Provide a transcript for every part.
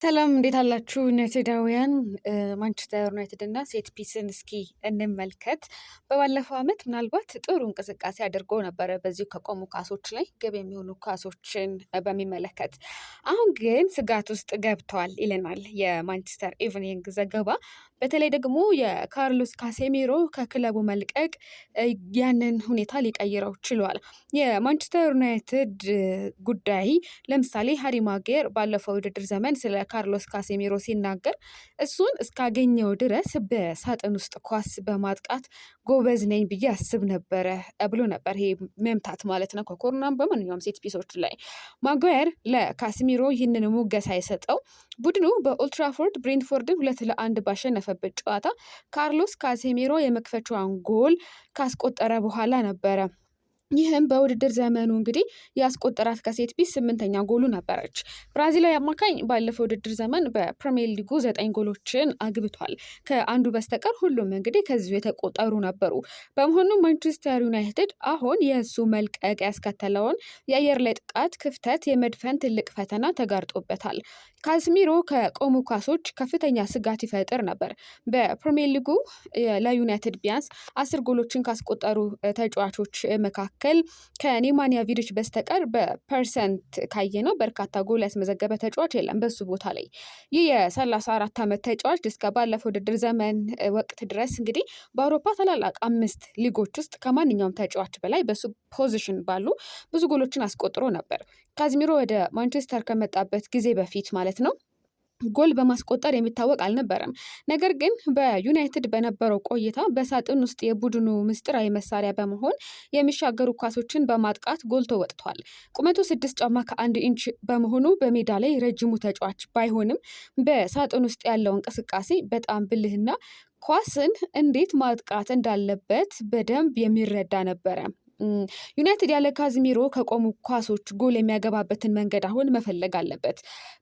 ሰላም እንዴት አላችሁ ዩናይትዳውያን? ማንቸስተር ዩናይትድ እና ሴት ፒስን እስኪ እንመልከት። በባለፈው ዓመት ምናልባት ጥሩ እንቅስቃሴ አድርጎ ነበረ በዚሁ ከቆሙ ኳሶች ላይ ግብ የሚሆኑ ኳሶችን በሚመለከት። አሁን ግን ስጋት ውስጥ ገብተዋል ይለናል የማንቸስተር ኢቭኒንግ ዘገባ። በተለይ ደግሞ የካርሎስ ካሴሚሮ ከክለቡ መልቀቅ ያንን ሁኔታ ሊቀይረው ችሏል። የማንቸስተር ዩናይትድ ጉዳይ ለምሳሌ ሃሪ ማጌር ባለፈው ውድድር ዘመን ስለ ካርሎስ ካሴሚሮ ሲናገር እሱን እስካገኘው ድረስ በሳጥን ውስጥ ኳስ በማጥቃት ጎበዝ ነኝ ብዬ አስብ ነበረ ብሎ ነበር። ይሄ መምታት ማለት ነው ከኮርናም በማንኛውም ሴት ፒሶች ላይ። ማጓየር ለካሴሚሮ ይህንን ሙገሳ የሰጠው ቡድኑ በኦልትራፎርድ ብሬንትፎርድን 2-1 ባሸነፈበት ጨዋታ ካርሎስ ካሴሚሮ የመክፈቻዋን ጎል ካስቆጠረ በኋላ ነበረ። ይህም በውድድር ዘመኑ እንግዲህ ያስቆጠራት ከሴት ፒስ 8ኛ ጎሉ ነበረች። ብራዚላዊ አማካኝ ባለፈው ውድድር ዘመን በፕሪሚየር ሊጉ 9 ጎሎችን አግብቷል። ከአንዱ በስተቀር ሁሉም እንግዲህ ከዚሁ የተቆጠሩ ነበሩ። በመሆኑ ማንቸስተር ዩናይትድ አሁን የእሱ መልቀቅ ያስከተለውን የአየር ላይ ጥቃት ክፍተት የመድፈን ትልቅ ፈተና ተጋርጦበታል። ካዝሚሮ ከቆሙ ኳሶች ከፍተኛ ስጋት ይፈጥር ነበር። በፕሪሚየር ሊጉ ለዩናይትድ ቢያንስ 10 ጎሎችን ካስቆጠሩ ተጫዋቾች መካከል ከኔማንያ ቪዲች በስተቀር በፐርሰንት ካየ ነው በርካታ ጎል ያስመዘገበ ተጫዋች የለም በሱ ቦታ ላይ። ይህ የ34 ዓመት ተጫዋች እስከ ባለፈው ውድድር ዘመን ወቅት ድረስ እንግዲህ በአውሮፓ ታላላቅ 5 ሊጎች ውስጥ ከማንኛውም ተጫዋች በላይ በሱ ፖዚሽን ባሉ ብዙ ጎሎችን አስቆጥሮ ነበር። ካዝሚሮ ወደ ማንቸስተር ከመጣበት ጊዜ በፊት ማለት ነው ጎል በማስቆጠር የሚታወቅ አልነበረም። ነገር ግን በዩናይትድ በነበረው ቆይታ በሳጥን ውስጥ የቡድኑ ምስጢራዊ መሳሪያ በመሆን የሚሻገሩ ኳሶችን በማጥቃት ጎልቶ ወጥቷል። ቁመቱ 6 ጫማ ከ1 ኢንች በመሆኑ በሜዳ ላይ ረጅሙ ተጫዋች ባይሆንም በሳጥን ውስጥ ያለው እንቅስቃሴ በጣም ብልህና ኳስን እንዴት ማጥቃት እንዳለበት በደንብ የሚረዳ ነበረ። ዩናይትድ ያለ ካዝሚሮ ከቆሙ ኳሶች ጎል የሚያገባበትን መንገድ አሁን መፈለግ አለበት።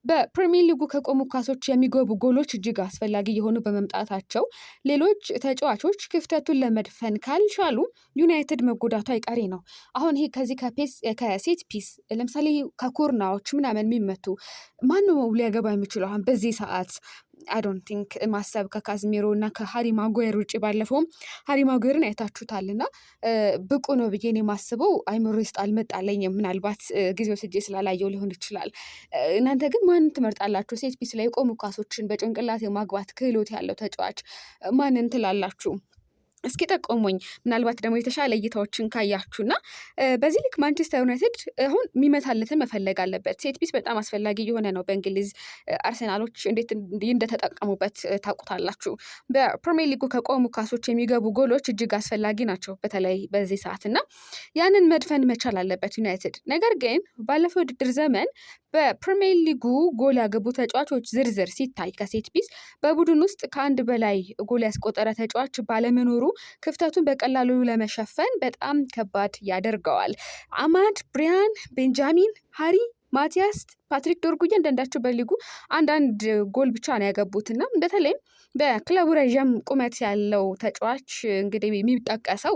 በፕሪሚየር ሊጉ ከቆሙ ኳሶች የሚገቡ ጎሎች እጅግ አስፈላጊ የሆኑ በመምጣታቸው ሌሎች ተጫዋቾች ክፍተቱን ለመድፈን ካልቻሉ ዩናይትድ መጎዳቱ አይቀሬ ነው። አሁን ይሄ ከዚህ ከሴት ፒስ ለምሳሌ ከኮርናዎች ምናምን የሚመቱ ማነው ሊያገባ የሚችለው አሁን በዚህ ሰዓት? አይ ዶንት ቲንክ ማሰብ ከካዝሚሮ እና ከሃሪ ማጓየር ውጭ ባለፈውም ሃሪ ማጓየርን አይታችሁታል እና ብቁ ነው ብዬ እኔ የማስበው አይምሮ ውስጥ አልመጣለኝም። ምናልባት ጊዜ ወስጄ ስላላየው ሊሆን ይችላል። እናንተ ግን ማንን ትመርጣላችሁ? ሴት ፒስ ላይ የቆሙ ኳሶችን በጭንቅላት የማግባት ክህሎት ያለው ተጫዋች ማንን ትላላችሁ? እስኪ ጠቆሙኝ። ምናልባት ደግሞ የተሻለ እይታዎችን ካያችሁና በዚህ ልክ ማንቸስተር ዩናይትድ አሁን የሚመታለትን መፈለግ አለበት። ሴት ፒስ በጣም አስፈላጊ የሆነ ነው። በእንግሊዝ አርሰናሎች እንዴት እንደተጠቀሙበት ታውቁታላችሁ። በፕሪሚየር ሊጉ ከቆሙ ኳሶች የሚገቡ ጎሎች እጅግ አስፈላጊ ናቸው በተለይ በዚህ ሰዓት እና ያንን መድፈን መቻል አለበት ዩናይትድ። ነገር ግን ባለፈው ውድድር ዘመን በፕሪሚየር ሊጉ ጎል ያገቡ ተጫዋቾች ዝርዝር ሲታይ ከሴት ፒስ በቡድን ውስጥ ከአንድ በላይ ጎል ያስቆጠረ ተጫዋች ባለመኖሩ ክፍተቱን በቀላሉ ለመሸፈን በጣም ከባድ ያደርገዋል። አማድ፣ ብሪያን፣ ቤንጃሚን፣ ሃሪ ማቲያስ፣ ፓትሪክ ዶርጉዬ እንደንዳቸው በሊጉ አንዳንድ ጎል ብቻ ነው ያገቡትና በተለይም በክለቡ ረዥም ቁመት ያለው ተጫዋች እንግዲህ የሚጠቀሰው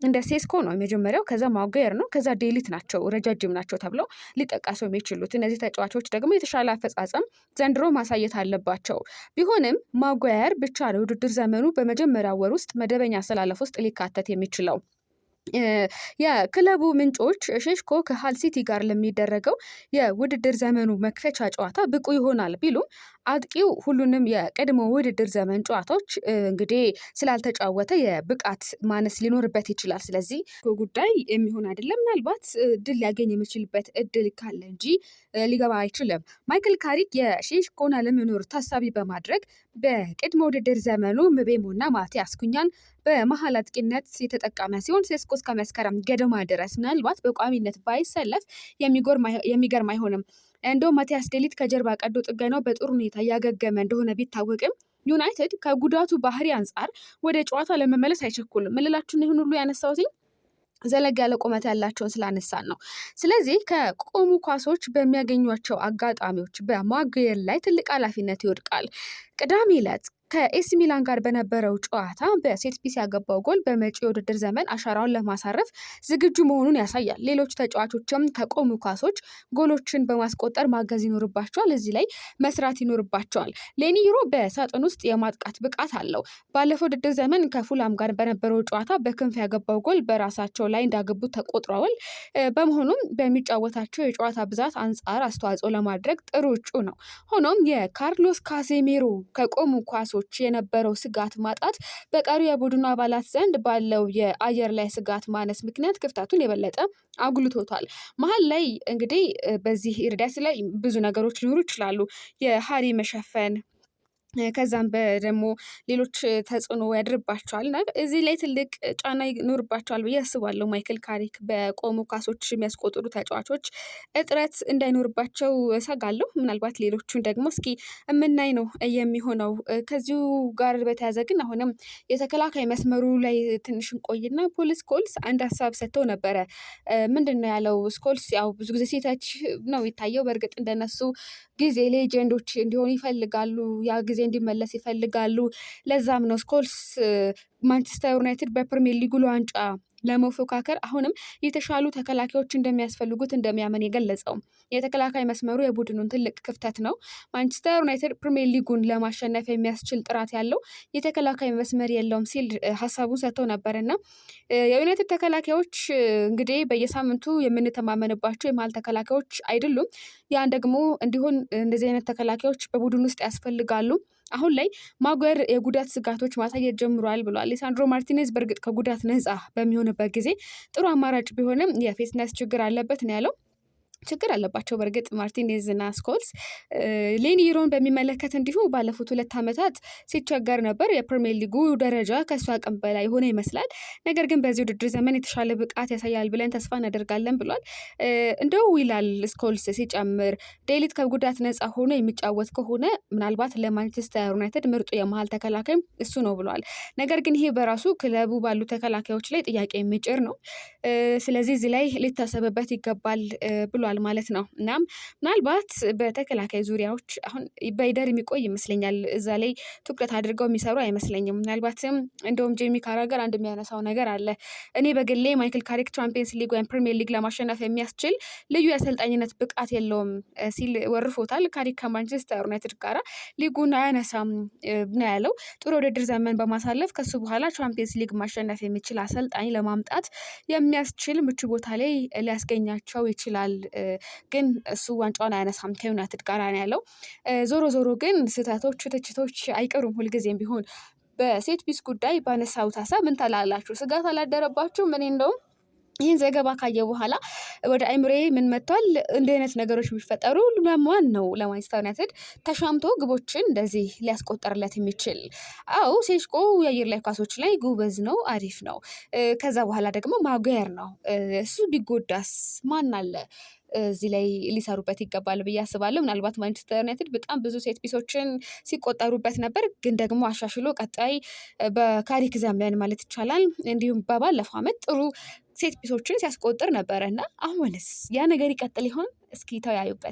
እንደ ሴስኮ ነው የመጀመሪያው፣ ከዛ ማጓየር ነው፣ ከዛ ዴሊት ናቸው ረጃጅም ናቸው ተብለው ሊጠቀሱ የሚችሉት። እነዚህ ተጫዋቾች ደግሞ የተሻለ አፈጻጸም ዘንድሮ ማሳየት አለባቸው። ቢሆንም ማጓየር ብቻ ነው ውድድር ዘመኑ በመጀመሪያ ወር ውስጥ መደበኛ አሰላለፍ ውስጥ ሊካተት የሚችለው። የክለቡ ምንጮች ሼሽኮ ከሃል ሲቲ ጋር ለሚደረገው የውድድር ዘመኑ መክፈቻ ጨዋታ ብቁ ይሆናል ቢሉም አጥቂው ሁሉንም የቀድሞ ውድድር ዘመን ጨዋታዎች እንግዲህ ስላልተጫወተ የብቃት ማነስ ሊኖርበት ይችላል። ስለዚህ ጉዳይ የሚሆን አይደለም። ምናልባት ድል ሊያገኝ የሚችልበት እድል ካለ እንጂ ሊገባ አይችልም። ማይክል ካሪክ የሼሽኮን አለመኖር ታሳቢ በማድረግ በቅድመ ውድድር ዘመኑ ምቤሞና ማቲያስ ኩኛን በመሀል አጥቂነት የተጠቀመ ሲሆን ሴስኮ እስከ መስከረም ገደማ ድረስ ምናልባት በቋሚነት ባይሰለፍ የሚገርም አይሆንም። እንደውም ማቲያስ ዴሊት ከጀርባ ቀዶ ጥገናው በጥሩ ሁኔታ እያገገመ እንደሆነ ቢታወቅም ዩናይትድ ከጉዳቱ ባህሪ አንጻር ወደ ጨዋታ ለመመለስ አይቸኩልም። ምልላችሁን ይህን ሁሉ ያነሳሁት ዘለግ ያለ ቁመት ያላቸውን ስላነሳን ነው። ስለዚህ ከቆሙ ኳሶች በሚያገኟቸው አጋጣሚዎች በማጓየር ላይ ትልቅ ኃላፊነት ይወድቃል። ቅዳሜ ዕለት ከኤሲ ሚላን ጋር በነበረው ጨዋታ በሴት ፒስ ያገባው ጎል በመጪው የውድድር ዘመን አሻራውን ለማሳረፍ ዝግጁ መሆኑን ያሳያል። ሌሎች ተጫዋቾችም ከቆሙ ኳሶች ጎሎችን በማስቆጠር ማገዝ ይኖርባቸዋል። እዚህ ላይ መስራት ይኖርባቸዋል። ሌኒ ዩሮ በሳጥን ውስጥ የማጥቃት ብቃት አለው። ባለፈው ውድድር ዘመን ከፉላም ጋር በነበረው ጨዋታ በክንፍ ያገባው ጎል በራሳቸው ላይ እንዳገቡ ተቆጥረዋል። በመሆኑም በሚጫወታቸው የጨዋታ ብዛት አንጻር አስተዋጽኦ ለማድረግ ጥሩ እጩ ነው። ሆኖም የካርሎስ ካሴሜሮ ከቆሙ ኳሶች የነበረው ስጋት ማጣት በቀሪው የቡድኑ አባላት ዘንድ ባለው የአየር ላይ ስጋት ማነስ ምክንያት ክፍተቱን የበለጠ አጉልቶታል። መሀል ላይ እንግዲህ በዚህ ርዕስ ላይ ብዙ ነገሮች ሊኖሩ ይችላሉ። የሃሪ መሸፈን ከዛም ደግሞ ሌሎች ተጽዕኖ ያድርባቸዋል እና እዚህ ላይ ትልቅ ጫና ይኖርባቸዋል ብዬ አስባለሁ። ማይክል ካሪክ በቆሙ ኳሶች የሚያስቆጥሩ ተጫዋቾች እጥረት እንዳይኖርባቸው እሰጋለሁ። ምናልባት ሌሎቹን ደግሞ እስኪ የምናይ ነው የሚሆነው። ከዚሁ ጋር በተያያዘ ግን አሁንም የተከላካይ መስመሩ ላይ ትንሽ እንቆይና ፖል ስኮልስ አንድ ሀሳብ ሰጥተው ነበረ። ምንድን ነው ያለው? ስኮልስ ያው ብዙ ጊዜ ሴታች ነው ይታየው። በእርግጥ እንደነሱ ጊዜ ሌጀንዶች እንዲሆኑ ይፈልጋሉ። ያ ጊዜ እንዲመለስ ይፈልጋሉ። ለዛም ነው ስኮልስ ማንቸስተር ዩናይትድ በፕሪሚየር ሊጉ ዋንጫ ለመፎካከር አሁንም የተሻሉ ተከላካዮች እንደሚያስፈልጉት እንደሚያምን የገለጸው የተከላካይ መስመሩ የቡድኑን ትልቅ ክፍተት ነው። ማንቸስተር ዩናይትድ ፕሪሚየር ሊጉን ለማሸነፍ የሚያስችል ጥራት ያለው የተከላካይ መስመር የለውም ሲል ሀሳቡን ሰጥተው ነበር እና የዩናይትድ ተከላካዮች እንግዲህ በየሳምንቱ የምንተማመንባቸው የመሀል ተከላካዮች አይደሉም። ያን ደግሞ እንዲሆን እንደዚህ አይነት ተከላካዮች በቡድን ውስጥ ያስፈልጋሉ። አሁን ላይ ማጓየር የጉዳት ስጋቶች ማሳየት ጀምሯል ብሏል። ሊሳንድሮ ማርቲኔዝ በእርግጥ ከጉዳት ነፃ በሚሆንበት ጊዜ ጥሩ አማራጭ ቢሆንም የፊትነስ ችግር አለበት ነው ያለው። ችግር አለባቸው በእርግጥ ማርቲኔዝ እና ስኮልስ። ሌኒ ዩሮን በሚመለከት እንዲሁ ባለፉት 2 ዓመታት ሲቸገር ነበር። የፕሪሚየር ሊጉ ደረጃ ከእሱ አቅም በላይ ሆነ ይመስላል። ነገር ግን በዚህ ውድድር ዘመን የተሻለ ብቃት ያሳያል ብለን ተስፋ እናደርጋለን ብሏል። እንደው ይላል ስኮልስ ሲጨምር ዴሊት ከጉዳት ነፃ ሆኖ የሚጫወት ከሆነ ምናልባት ለማንቸስተር ዩናይትድ ምርጡ የመሀል ተከላካይ እሱ ነው ብሏል። ነገር ግን ይሄ በራሱ ክለቡ ባሉ ተከላካዮች ላይ ጥያቄ የሚጭር ነው። ስለዚህ እዚህ ላይ ሊታሰብበት ይገባል ብሏል ማለት ነው። እናም ምናልባት በተከላካይ ዙሪያዎች አሁን በይደር የሚቆይ ይመስለኛል። እዛ ላይ ትኩረት አድርገው የሚሰሩ አይመስለኝም። ምናልባትም እንደውም ጄሚ ካራገር አንድ የሚያነሳው ነገር አለ። እኔ በግሌ ማይክል ካሪክ ቻምፒየንስ ሊግ ወይም ፕሪሚየር ሊግ ለማሸነፍ የሚያስችል ልዩ የአሰልጣኝነት ብቃት የለውም ሲል ወርፎታል። ካሪክ ከማንቸስተር ዩናይትድ ጋር ሊጉን አያነሳም ነው ያለው። ጥሩ ውድድር ዘመን በማሳለፍ ከሱ በኋላ ቻምፒየንስ ሊግ ማሸነፍ የሚችል አሰልጣኝ ለማምጣት የሚያስችል ምቹ ቦታ ላይ ሊያስገኛቸው ይችላል። ግን እሱ ዋንጫውን አያነሳም ከዩናይትድ ጋር ነው ያለው። ዞሮ ዞሮ ግን ስህተቶች፣ ትችቶች አይቀሩም ሁልጊዜም ቢሆን። በሴት ፒስ ጉዳይ ባነሳሁት ሀሳብ ምን ታላላችሁ? ስጋት አላደረባችሁ? ምን እንደውም ይህን ዘገባ ካየ በኋላ ወደ አይምሬ ምን መጥቷል? እንዲህ አይነት ነገሮች የሚፈጠሩ ለማን ነው? ለማንቸስተር ዩናይትድ ተሻምቶ ግቦችን እንደዚህ ሊያስቆጠርለት የሚችል? አዎ ሴስኮ የአየር ላይ ኳሶች ላይ ጉበዝ ነው፣ አሪፍ ነው። ከዛ በኋላ ደግሞ ማጓየር ነው። እሱ ቢጎዳስ ማን አለ? እዚህ ላይ ሊሰሩበት ይገባል ብዬ አስባለሁ። ምናልባት ማንቸስተር ዩናይትድ በጣም ብዙ ሴት ፒሶችን ሲቆጠሩበት ነበር፣ ግን ደግሞ አሻሽሎ ቀጣይ በካሪክ ዘመን ማለት ይቻላል እንዲሁም በባለፈው ዓመት ጥሩ ሴት ፒሶችን ሲያስቆጥር ነበረ እና አሁንስ ያ ነገር ይቀጥል ይሆን? እስኪ ተወያዩበት።